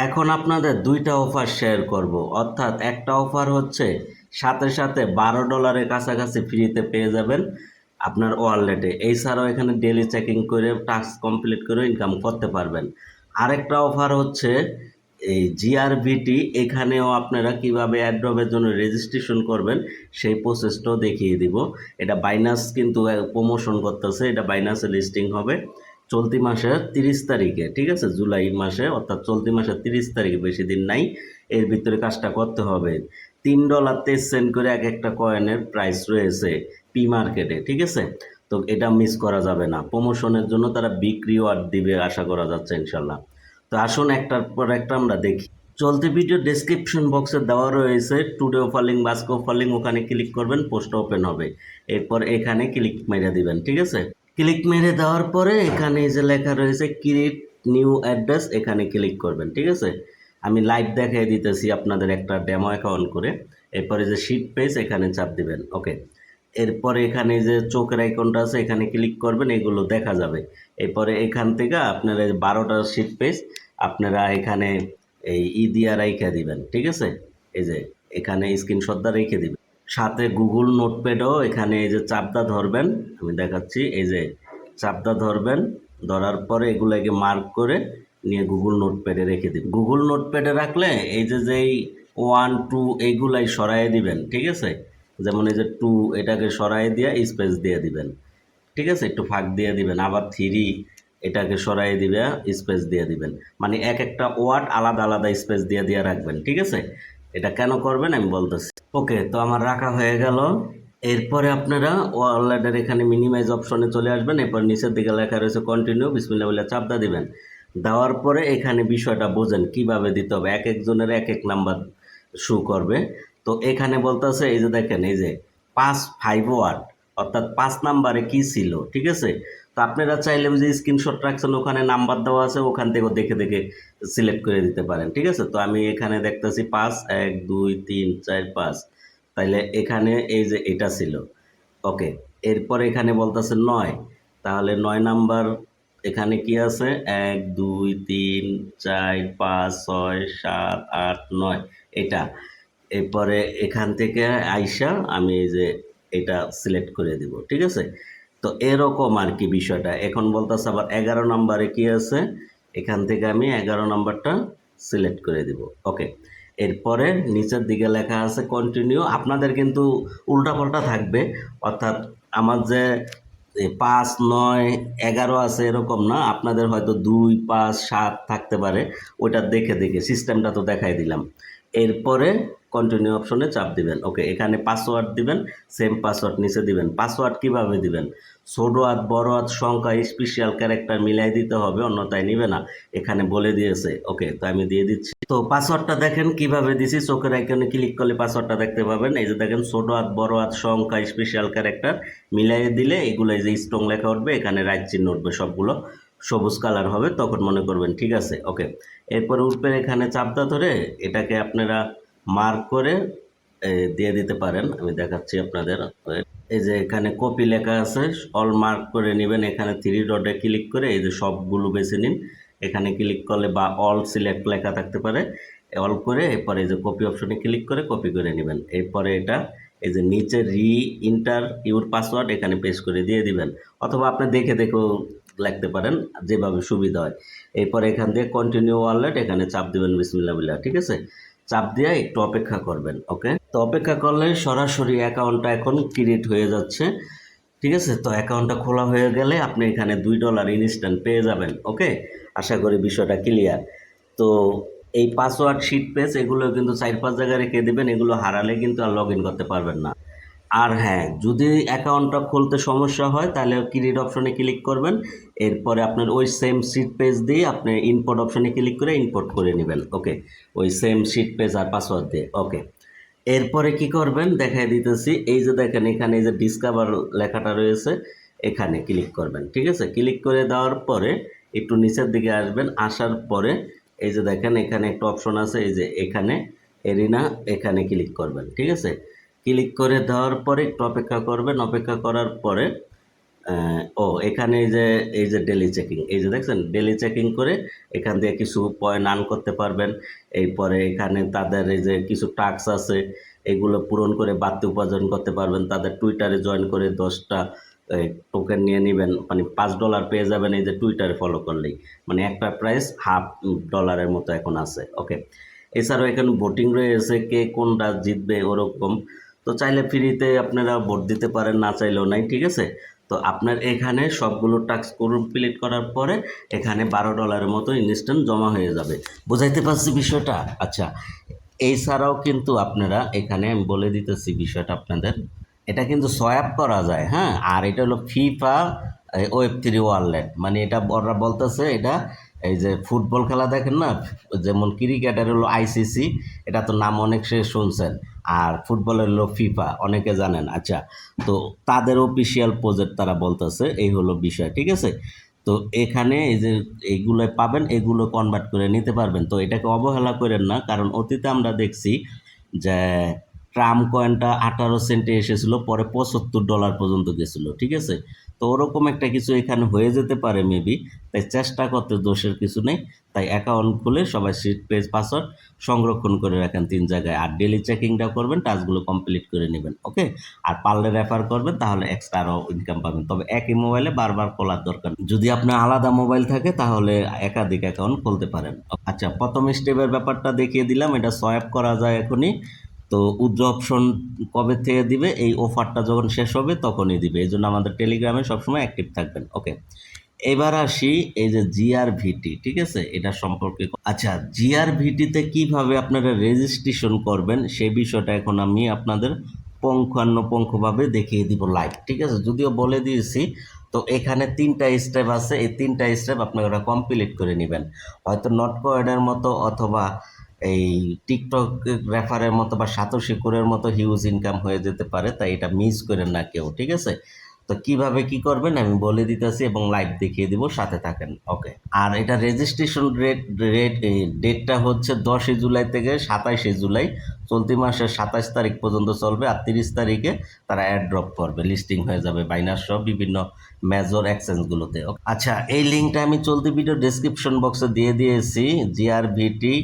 এখন আপনাদের দুইটা অফার শেয়ার করব, অর্থাৎ একটা অফার হচ্ছে সাথে সাথে $12 কাছাকাছি ফ্রিতে পেয়ে যাবেন আপনার ওয়ালেটে। এছাড়াও এখানে ডেলি চেকিং করে টাস্ক কমপ্লিট করে ইনকাম করতে পারবেন। আরেকটা অফার হচ্ছে এই জিআরবিটি, এখানেও আপনারা কিভাবে অ্যাড্রপের জন্য রেজিস্ট্রেশন করবেন সেই প্রসেসটাও দেখিয়ে দিব। এটা বাইনান্স কিন্তু প্রমোশন করতেছে, এটা বাইনান্সে লিস্টিং হবে চলতি মাসের 30 তারিখে, ঠিক আছে, জুলাই মাসে, অর্থাৎ চলতি মাসের 30 তারিখে, বেশি দিন নাই। এর ভিতরে কাজটা করতে হবে। $3.23 করে এক একটা কয়েনের প্রাইস রয়েছে পি মার্কেটে, ঠিক আছে। তো এটা মিস করা যাবে না, প্রমোশনের জন্য তারা বিগ রিওয়ার্ড দিবে আশা করা যাচ্ছে ইনশাল্লাহ। তো আসুন একটার পর একটা আমরা দেখি। চলতি ভিডিও ডেসক্রিপশন বক্সে দেওয়া রয়েছে টুডে অফার লিঙ্ক, বাস্ক অফার লিঙ্ক, ওখানে ক্লিক করবেন, পোস্ট ওপেন হবে। এরপর এখানে ক্লিক মেরে দিবেন, ঠিক আছে। ক্লিক মেরে দেওয়ার পরে এখানে যে লেখা রয়েছে ক্রিয়েট নিউ অ্যাড্রেস, এখানে ক্লিক করবেন, ঠিক আছে। আমি লাইভ দেখিয়ে দিতেছি আপনাদের একটা ডেমো অ্যাকাউন্ট করে। এরপরে যে শিট পেজ, এখানে চাপ দিবেন, ওকে। এরপরে এখানে যে চোখের আইকনটা আছে, এখানে ক্লিক করবেন, এগুলো দেখা যাবে। এরপরে এখান থেকে আপনারা 12টা শিট পেজ আপনারা এখানে এই দিয়া রেখে দিবেন, ঠিক আছে। এই যে এখানে স্ক্রিনশটটা রেখে দিবেন। সাথে গুগল নোটপ্যাডও এখানে এই যে চাপদা ধরবেন, আমি দেখাচ্ছি, এই যে চাপদা ধরবেন, ধরার পরে এগুলোকে মার্ক করে নিয়ে গুগল নোটপ্যাডে রেখে দিবেন। গুগল নোটপ্যাডে রাখলে এই যে যেই 1 2 এইগুলাই সরাই দিবেন, ঠিক আছে। যেমন এই যে 2 এটাকে সরাই দিয়ে স্পেস দিয়ে দিবেন, ঠিক আছে, একটু ফাঁক দিয়ে দিবেন। আবার 3 এটাকে সরাই দিবে, স্পেস দিয়ে দিবেন। মানে এক একটা ওয়ার্ড আলাদা আলাদা স্পেস দিয়ে দিয়ে রাখবেন, ঠিক আছে। এটা কেন করবেন আমি বলতেছি। ওকে, তো আমার রাখা হয়ে গেল। এরপরে আপনারা ওয়ালেটের এখানে মিনিমাইজ অপশনে চলে আসবেন। এরপর নিচের দিকে লেখা রয়েছে কন্টিনিউ, বিসমিল্লাহ বলে চাপটা দিবেন। দেওয়ার পরে এখানে বিষয়টা বোঝেন কিভাবে দিতে হবে, এক একজনের এক এক নাম্বার শো করবে। তো এখানে বলতেছে এই যে দেখেন, এই যে 5 ওয়ার্ড, অর্থাৎ 5 নাম্বারে কি ছিল, ঠিক আছে। তো আপনারা চাইলে যে স্ক্রিনশট রাখছেন ওখানে নাম্বার দেওয়া আছে, ওখান থেকেও দেখে দেখে সিলেক্ট করে দিতে পারেন, ঠিক আছে। তো আমি এখানে দেখতেছি 5, 1 2 3 4 5, তাইলে এখানে এই যে এটা ছিল, ওকে। এরপর এখানে বলতেছে 9, তাহলে 9 নাম্বার এখানে কি আছে, 1 2 3 4 5 6 7 8 9, এটা। এরপরে এখান থেকে আইসা আমি এই যে এটা সিলেক্ট করে দিব, ঠিক আছে। তো এরকম আর কি বিষয়টা। এখন বলতেছে আবার 11 নাম্বারে কি আছে, এখান থেকে আমি 11 নাম্বারটা সিলেক্ট করে দিব, ওকে। এরপরে নিচের দিকে লেখা আছে কন্টিনিউ। আপনাদের কিন্তু উল্টাপাল্টা থাকবে, অর্থাৎ আমার যে 5 9 11 আছে এরকম না, আপনাদের হয়তো 2 5 7 থাকতে পারে। ওটা দেখে দেখে সিস্টেমটা তো দেখাই দিলাম। এরপরে কন্টিনিউ অপশনে চাপ দিবেন, ওকে। এখানে পাসওয়ার্ড দিবেন, সেম পাসওয়ার্ড নিচে দিবেন। পাসওয়ার্ড কিভাবে দিবেন, ছোট হাত বড় হাত সংখ্যা স্পেশাল ক্যারেক্টার মিলাই দিতে হবে, অন্যথায় নিবে না, এখানে বলে দিয়েছে, ওকে। তো আমি দিয়ে দিচ্ছি। তো পাসওয়ার্ডটা দেখেন কিভাবে দিছি, চোখের আইকনে ক্লিক করলে পাসওয়ার্ডটা দেখতে পাবেন। এই যে দেখেন ছোট হাত বড় হাত সংখ্যা স্পেশাল ক্যারেক্টার মিলাইয়ে দিলে এগুলো এই যে স্ট্রং লেখা উঠবে, এখানে রাইট চিহ্ন উঠবে, সবগুলো সবুজ কালার হবে, তখন মনে করবেন ঠিক আছে, ওকে। এরপরে উঠবে এখানে চাপটা ধরে এটাকে আপনারা মার্ক করে দিয়ে দিতে পারেন। আমি দেখাচ্ছি আপনাদের। এই যে এখানে কপি লেখা আছে, অল মার্ক করে নেবেন। এখানে 3 ডটে ক্লিক করে এই যে সবগুলো বেছে নিন, এখানে ক্লিক করলে, বা অল সিলেক্ট লেখা থাকতে পারে, অল করে এরপরে এই যে কপি অপশনে ক্লিক করে কপি করে নেবেন। এরপরে এটা এই যে নিচে রি ইন্টার ইউর পাসওয়ার্ড, এখানে পেস্ট করে দিয়ে দিবেন, অথবা আপনি দেখে দেখেও লিখতে পারেন, যেভাবে সুবিধা হয়। এরপরে এখান থেকে কন্টিনিউ ওয়ালেট, এখানে চাপ দিবেন বিসমিল্লাহ বিল্লাহ, ঠিক আছে। চাপ দিয়ে একটু অপেক্ষা করবেন, ওকে। তো অপেক্ষা করলে সরাসরি অ্যাকাউন্টটা এখন ক্রিয়েট হয়ে যাচ্ছে, ঠিক আছে। তো অ্যাকাউন্টটা খোলা হয়ে গেলে আপনি এখানে $2 ইনস্ট্যান্ট পেয়ে যাবেন, ওকে। আশা করি বিষয়টা ক্লিয়ার। তো এই পাসওয়ার্ড শিট পেজ এগুলো কিন্তু 4 5 জায়গায় রেখে দেবেন, এগুলো হারালে কিন্তু আর লগ ইন করতে পারবেন না। আর হ্যাঁ, যদি অ্যাকাউন্টটা খুলতে সমস্যা হয় তাহলে ক্রিয়েট অপশনে ক্লিক করবেন। এরপরে আপনার ওই সেম শিট পেজ দিয়ে আপনি ইম্পোর্ট অপশনে ক্লিক করে ইম্পোর্ট করে নেবেন, ওকে। ওই সেম শিট পেজ আর পাসওয়ার্ড দিয়ে, ওকে। এরপরে কি করবেন দেখাই দিতেছি। এই যে দেখেন এখানে এই যে ডিসকাভার লেখাটা রয়েছে, এখানে ক্লিক করবেন, ঠিক আছে। ক্লিক করে দেওয়ার পরে একটু নিচের দিকে আসবেন, আসার পরে এই যে দেখেন এখানে একটা অপশন আছে, এই যে এখানে এরিনা, এখানে ক্লিক করবেন, ঠিক আছে। ক্লিক করে দেওয়ার পরে একটু অপেক্ষা করবেন। অপেক্ষা করার পরে এখানে এই যে ডেলি চেকিং, এই যে দেখছেন ডেলি চেকিং করে এখান থেকে কিছু পয়েন্ট আর্ন করতে পারবেন। এরপরে এখানে তাদের এই যে কিছু টাস্ক আছে, এগুলো পূরণ করে বাড়তি উপার্জন করতে পারবেন। তাদের টুইটারে জয়েন করে 10টা টোকেন নিয়ে নেবেন, মানে $5 পেয়ে যাবেন এই যে টুইটারে ফলো করলেই। মানে একটা প্রাইস $1/2 মতো এখন আছে। ওকে, এছাড়াও এখানে ভোটিং রয়েছে, কে কোনটা জিতবে ওরকম। তো চাইলে ফ্রিতে আপনারা ভোট দিতে পারেন, না চাইলেও নাই, ঠিক আছে। তো আপনার এখানে সবগুলো টাস্ক কমপ্লিট করার পরে এখানে $12 মতো ইনস্ট্যান্ট জমা হয়ে যাবে। বুঝাইতে পারছি বিষয়টা? আচ্ছা, এছাড়াও কিন্তু আপনারা এখানে আমি বলে দিতেছি বিষয়টা আপনাদের, এটা কিন্তু সোয়াপ করা যায়, হ্যাঁ। আর এটা হলো ফিফা ওয়েব 3 ওয়ালেট, মানে এটা ওরা বলতেছে এটা এই যে ফুটবল খেলা দেখেন না, যেমন ক্রিকেটের হলো আইসিসি, এটা তো নাম অনেক সে শুনছেন। আর ফুটবলের হলো ফিফা, অনেকে জানেন। আচ্ছা, তো তাদের অফিসিয়াল প্রজেক্ট তারা বলতেছে, এই হলো বিষয়, ঠিক আছে। তো এখানে এই যে এইগুলো পাবেন, এগুলো কনভার্ট করে নিতে পারবেন। তো এটাকে অবহেলা করেন না, কারণ অতীতে আমরা দেখছি যে ট্রাম্প কয়েনটা 18 সেন্টে এসেছিল, পরে $75 পর্যন্ত গেছিল, ঠিক আছে। তো ওরকম একটা কিছু এখানে হয়ে যেতে পারে মেবি, তাই চেষ্টা করতে দোষের কিছু নেই। তাই অ্যাকাউন্ট খুলে সবাই সিট পেজ পাসওয়ার্ড সংরক্ষণ করে রাখেন 3 জায়গায়, আর ডেলি চেকিংটা করবেন, টাস্কগুলো কমপ্লিট করে নেবেন। ওকে, আর পারলে রেফার করবেন, তাহলে এক্সট্রা আরও ইনকাম পাবেন। তবে একই মোবাইলে বারবার খোলার দরকার নেই। যদি আপনার আলাদা মোবাইল থাকে তাহলে একাধিক অ্যাকাউন্ট খুলতে পারেন। আচ্ছা, প্রথম স্টেপের ব্যাপারটা দেখিয়ে দিলাম, এটা সোয়াইপ করা যায় এখনই। তো উইথড্র অপশন কবে থেকে দিবে, এই অফারটা যখন শেষ হবে তখনই দিবে, এই জন্য আমাদের টেলিগ্রামে সবসময় অ্যাক্টিভ থাকবেন। ওকে, এবার আসি এই যে জিআরভিটি, ঠিক আছে, এটা সম্পর্কে। আচ্ছা, জিআরভিটিতে কিভাবে আপনারা রেজিস্ট্রেশন করবেন সেই বিষয়টা এখন আমি আপনাদের পুঙ্খানুপুঙ্খভাবে দেখিয়ে দিব লাইভ, ঠিক আছে। যদিও বলে দিয়েছি, তো এখানে 3টা স্টেপ আছে, এই 3টা স্টেপ আপনারা কমপ্লিট করে নেবেন। হয়তো নটকয়েনের মতো অথবা এই টিকটক রেফারের মতো বা সাতোশি কোরের মতো হিউজ ইনকাম হয়ে যেতে পারে, তাই এটা মিস করেন না কেউ, ঠিক আছে। তো কিভাবে কি করবেন আমি বলে দিতেছি এবং লাইভ দেখিয়ে দিব, সাথে থাকেন। ওকে, আর এটা রেজিস্ট্রেশন ডেটটা হচ্ছে 10 জুলাই থেকে 27 জুলাই, চলতি মাসের 27 তারিখ পর্যন্ত চলবে। আর 30 তারিখে তারা অ্যাড ড্রপ করবে, লিস্টিং হয়ে যাবে বাইনাস সহ বিভিন্ন মেজর এক্সচেঞ্জগুলোতে। আচ্ছা, এই লিঙ্কটা আমি চলতি ভিডিও ডেসক্রিপশন বক্সে দিয়ে দিয়েছি, জিআরভিটি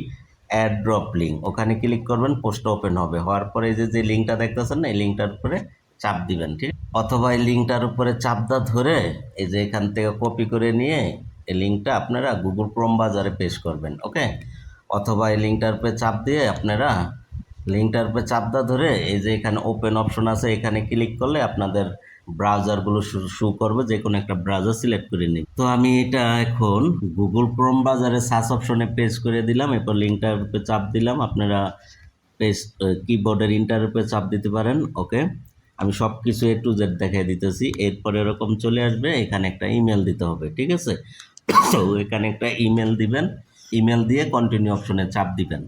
অ্যাড ড্রপ লিঙ্ক, ওখানে ক্লিক করবেন, পোস্ট ওপেন হবে। হওয়ার পরে এই যে লিঙ্কটা দেখতেছেন না, এই লিঙ্কটার উপরে চাপ দিবেন, ঠিক। অথবা এই লিঙ্কটার উপরে চাপটা ধরে এই যে এখান থেকে কপি করে নিয়ে এই লিঙ্কটা আপনারা গুগল ক্রোম বাজারে পেস্ট করবেন। ওকে, অথবা এই লিঙ্কটার উপরে চাপ দিয়ে আপনারা লিঙ্কটার উপরে চাপটা ধরে এই যে এখানে ওপেন অপশন আছে, এখানে ক্লিক করলে আপনাদের ব্রাউজারগুলো শো করবে, যে কোনো একটা ব্রাউজার সিলেক্ট করে নিন। তো আমি এটা এখন গুগল ক্রোম বাজারে সার্চ অপশনে পেস্ট করে দিলাম, এরপর লিঙ্কটার উপরে চাপ দিলাম। আপনারা পেস্ট কিবোর্ডের ইন্টার উপরে চাপ দিতে পারেন। ওকে, আমি সব কিছু A to Z দেখাই দিতেছি। এরপরে এরকম চলে আসবে, এখানে একটা ইমেল দিতে হবে, ঠিক আছে। তো এখানে একটা ইমেল দিবেন, ইমেল দিয়ে কন্টিনিউ অপশনে চাপ দিবেন।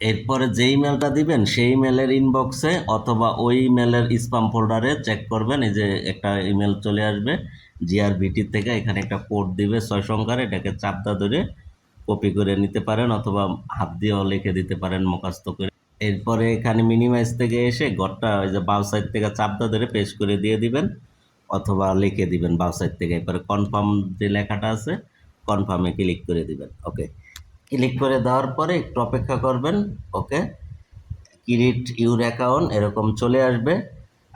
এরপরে যে ইমেলটা দিবেন সেই ইমেলের ইনবক্সে অথবা ওই ইমেলের স্প্যাম ফোল্ডারে চেক করবেন, এই যে একটা ইমেল চলে আসবে জিআরভিটি থেকে, এখানে একটা কোড দিবে 6 সংখ্যার, এটাকে চাপটা ধরে কপি করে নিতে পারেন অথবা হাত দিয়েও লিখে দিতে পারেন মুখস্থ করে। এরপরে এখানে মিনিমাইজ থেকে এসে ঘরটা ওই যে বাউ সাইড থেকে চাপটা ধরে পেস্ট করে দিয়ে দিবেন অথবা লিখে দিবেন বাউ সাইড থেকে। এরপরে কনফার্ম যে লেখাটা আছে, কনফার্মে ক্লিক করে দিবেন। ওকে, ক্লিক করে দেওয়ার পরে একটু অপেক্ষা করবেন। ওকে, ক্রিয়েট ইউর অ্যাকাউন্ট এরকম চলে আসবে।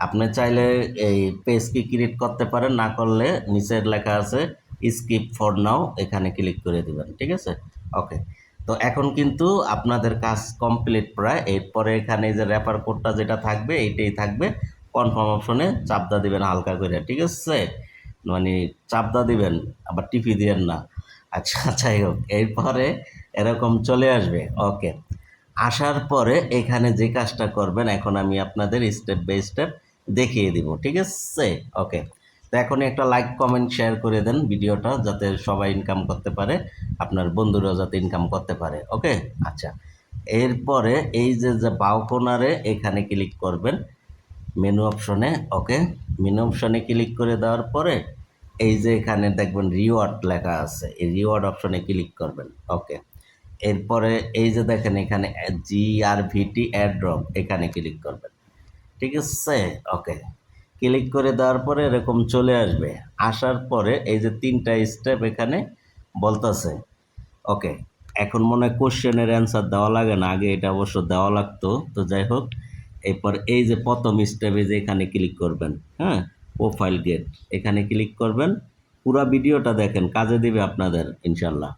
আপনি চাইলে এই পেজকে ক্রিয়েট করতে পারেন, না করলে নিচের লেখা আছে স্কিপ ফর নাও, এখানে ক্লিক করে দিবেন, ঠিক আছে। ওকে, তো এখন কিন্তু আপনাদের কাজ কমপ্লিট প্রায়। এরপরে এখানে যে রেফার কোডটা যেটা থাকবে এইটাই থাকবে, কনফার্ম অপশনে চাপদা দিবেন হালকা করে, ঠিক আছে। মানে চাপদা দিবেন, আবার টিপি দিবেন না। আচ্ছা, যাই হোক, এরপরে এরকম চলে আসবে। ওকে, আসার পরে এখানে যে কাজটা করবেন এখন আমি আপনাদের স্টেপ বাই স্টেপ দেখিয়ে দিব, ঠিক আছে। ওকে, তো এখন একটা লাইক কমেন্ট শেয়ার করে দেন ভিডিওটা, যাতে সবাই ইনকাম করতে পারে, আপনার বন্ধুরাও যাতে ইনকাম করতে পারে। ওকে, আচ্ছা, এরপরে এই যে যে বাউ কর্নারে এখানে ক্লিক করবেন মেনু অপশনে। ওকে, মেনু অপশনে ক্লিক করে দেওয়ার পরে এই যে এখানে দেখবেন রিওয়ার্ড লেখা আছে, এই রিওয়ার্ড অপশনে ক্লিক করবেন। ওকে, এরপরে এই যে দেখেন এখানে জিআরভিটি অ্যাড ড্রপ, এখানে ক্লিক করবেন, ঠিক আছে। ওকে, ক্লিক করে দেওয়ার পরে এরকম চলে আসবে। আসার পরে এই যে 3টা স্টেপ এখানে বলতেছে। ওকে, এখন মনে হয় কোশ্চেনের অ্যান্সার দেওয়া লাগে না, আগে এটা অবশ্য দেওয়া লাগতো। তো যাই হোক, এরপর এই যে প্রথম স্টেপে যে এখানে ক্লিক করবেন, হ্যাঁ, প্রোফাইল গেট, এখানে ক্লিক করবেন। পুরা ভিডিওটা দেখেন, কাজে দিবে আপনাদের ইনশাল্লাহ।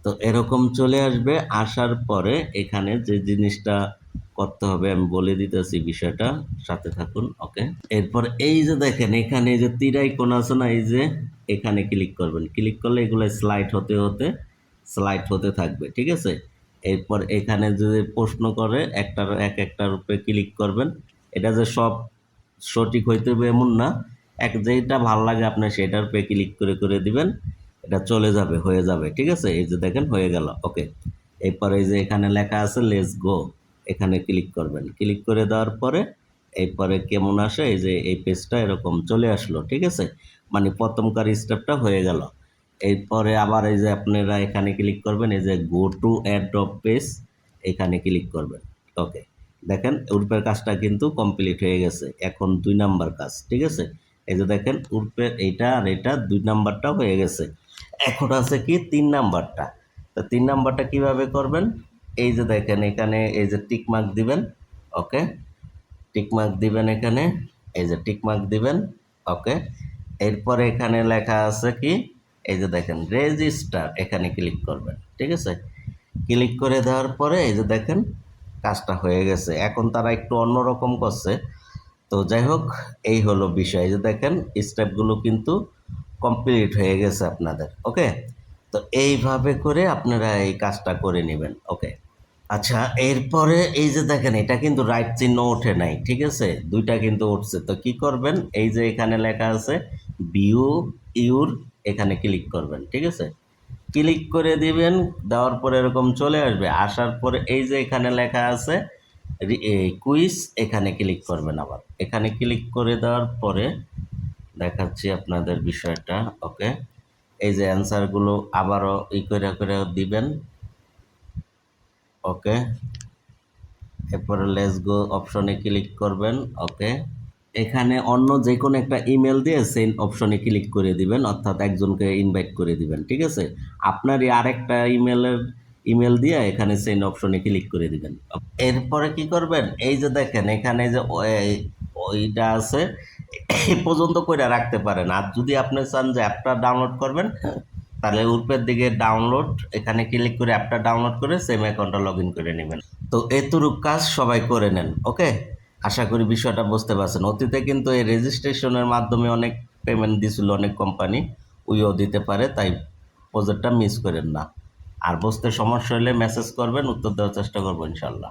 তো এরকম চলে আসবে। আসার পরে এখানে যে জিনিসটা করতে হবে আমি বলে দিতেছি, বিষয়টা সাথে থাকুন। ওকে, এরপর এই যে দেখেন এখানে যে তীর আইকন আছে না, এই যে এখানে ক্লিক করবেন। ক্লিক করলে এগুলো স্লাইড হতে হতে স্লাইড হতে থাকবে, ঠিক আছে। এরপর এখানে যদি প্রশ্ন করে একটার উপরে ক্লিক করবেন। এটা যে সব সঠিক হইতে হবে এমন না, যেটা ভাল লাগে আপনি সেটার উপরে ক্লিক করে করে দিবেন, এটা চলে যাবে, হয়ে যাবে, ঠিক আছে। এই যে দেখেন হয়ে গেল। ওকে, এরপর এই যে এখানে লেখা আছে লেটস গো, এখানে ক্লিক করবেন। ক্লিক করে দেওয়ার পরে এরপরে কেমন আসে, এই যে এই পেজটা এরকম চলে আসলো, ঠিক আছে। মানে প্রথমকার স্টেপটা হয়ে গেল। এরপরে আবার এই যে আপনারা এখানে ক্লিক করবেন, এই যে গো টু অ্যাড্রপ পেজ, এখানে ক্লিক করবেন। ওকে, দেখেন উর্পের কাজটা কিন্তু কমপ্লিট হয়ে গেছে। এখন 2 নাম্বার কাজ, ঠিক আছে। এই যে দেখেন উর্পের এইটা আর এটা 2 নাম্বারটা হয়ে গেছে। এখন আছে কি 3 নাম্বারটা। তো 3 নাম্বারটা কিভাবে করবেন, এই যে দেখেন এখানে এই যে টিক মার্ক দিবেন। ওকে, টিক মার্ক দিবেন এখানে, এই যে টিক মার্ক দিবেন। ওকে, এরপরে এখানে লেখা আছে কি, এই যে দেখেন রেজিস্টার, এখানে ক্লিক করবেন, ঠিক আছে। ক্লিক করে দেওয়ার পরে এই যে দেখেন কাজটা হয়ে গেছে। এখন তারা একটু অন্যরকম করছে। তো যাই হোক, এই হলো বিষয়। এই যে দেখেন স্টেপগুলো কিন্তু কমপ্লিট হয়ে গেছে আপনাদের। ওকে, তো এইভাবে করে আপনারা এই কাজটা করে নেবেন। ওকে, আচ্ছা, এরপরে এই যে দেখেন এটা কিন্তু রাইট চিহ্ন ওঠে নাই, ঠিক আছে, 2টা কিন্তু উঠছে। তো কি করবেন, এই যে এখানে লেখা আছে ভিউ ইউর, এখানে ক্লিক করবেন, ঠিক আছে। ক্লিক করে দিবেন, দেওয়ার পরে এরকম চলে আসবে। আসার পরে এই যে এখানে লেখা আছে কুইজ, এখানে ক্লিক করবেন। আবার এখানে ক্লিক করে দেওয়ার পরে দেখাচ্ছি আপনাদের বিষয়টা। ওকে, এই যে অ্যান্সারগুলো আবারও করে করে দিবেন। ওকে, এরপরে লেটস গো অপশনে ক্লিক করবেন। ওকে, এখানে অন্য যে কোনো একটা ইমেল দিয়ে সেন্ড অপশনে ক্লিক করে দিবেন, অর্থাৎ একজনকে ইনভাইট করে দিবেন, ঠিক আছে। আপনারই আরেকটা ইমেল দিয়ে এখানে সেন্ড অপশনে ক্লিক করে দিবেন। এরপরে কি করবেন, এই যে দেখেন এখানে যে ওইটা আছে, এই পর্যন্ত করে রাখতে পারেন। আর যদি আপনি চান যে অ্যাপটা ডাউনলোড করবেন, তাহলে উপরের দিকে ডাউনলোড, এখানে ক্লিক করে অ্যাপটা ডাউনলোড করে সেম অ্যাকাউন্টটা লগ ইন করে নেবেন। তো এতটুকু কাজ সবাই করে নেন। ওকে, আশা করি বিষয়টা বুঝতে পারছেন। অতীতে কিন্তু এই রেজিস্ট্রেশনের মাধ্যমে অনেক পেমেন্ট দিছিল অনেক কোম্পানি, উইও দিতে পারে, তাই প্রজেক্টটা মিস করেন না। আর বুঝতে সমস্যা হলে মেসেজ করবেন, উত্তর দেওয়ার চেষ্টা করবো ইনশাল্লাহ।